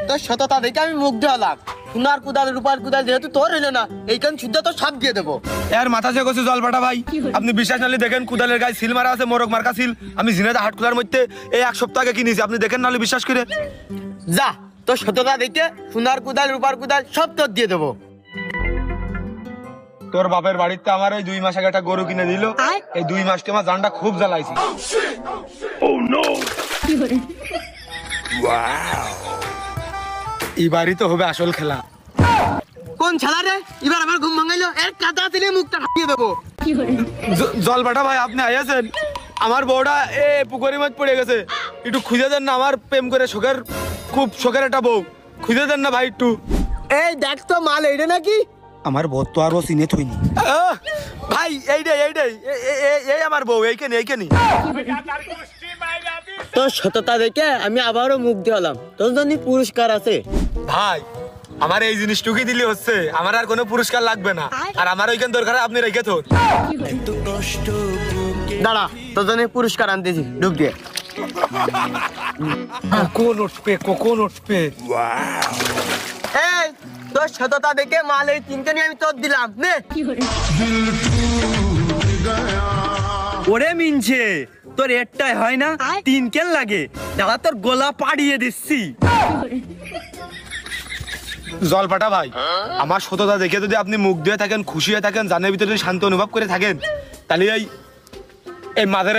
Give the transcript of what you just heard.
তোর সততা দেখে আমি মুগ্ধ হলাম। সোনার কুদাল রূপার কুদাল যেহেতু তোর হইলো না, এইখান শুদ্ধ তো সব দিয়ে দেবো। এর মাথা সে করছে জল ফাটা ভাই। আপনি বিশ্বাস নালে দেখেন কুদালের গায়ে সিল মারা আছে, মোরগ মার্কা সিল। আমি ঝিনাইদহ হাট খোলার মধ্যে এই 1 সপ্তাহ আগে কিনেছি, আপনি দেখেন নালে বিশ্বাস করে। যা তোর সততা দেখে সোনার কুদাল রূপার কুদাল সব তোর দিয়ে দেবো। তোর বাপের বাড়িতে আমার এই 2 মাস আগে একটা গরু কিনে দিল। এই 2 মাসটি আমার জানটা খুব জ্বালাইছি। এই বাড়ি তো হবে আসল খেলা। কোন ছাড়া রে? এবার আমার ঘুম ভাঙাইলো, এর কাদা দিলে মুখটা হাঁপিয়ে দেবো। জল বাটা ভাই আপনি আইয়াছেন? আমার বউটা পুকুরের মধ্যে পড়ে গেছে, একটু খুঁজে দেন না। আমার প্রেম করে খুব শখের একটা বউ, খুঁজে দেন না ভাই একটু। এই দেখ তো মাল এইটা নাকি? আমার বউ তো আরো চিনে থইনি ভাই। এই আমার বউ, এইখানে। তোর সততা দেখে আমি আবারও মুগ্ধ হলাম। তোর জন্য পুরস্কার আছে ভাই। আমার এই জিনিসটুকুই দিলে হচ্ছে, আমার আর কোনো পুরস্কার লাগবে না। আর আমার ওইখান দরকার আপনি রেখে থন। দাঁড়া, তোর জন্য পুরস্কার আনতেছি, ঢুক দিয়ে। কখন উঠবে এই তোর সততা দেখে মাল এই 3টে নিয়ে আমি তোর দিলাম নে। ওরে মিনছে, তোর একটাই হয় না, 3 কেন লাগে? দাদা তোর গোলা পাড়িয়ে দিচ্ছি। জল ফাটা ভাই, আমার সততা দেখে যদি আপনি মুখ দিয়ে থাকেন, খুশি হয়ে থাকেন, জানের ভিতরে শান্তি অনুভব করে থাকেন, তাহলে এই মাঝের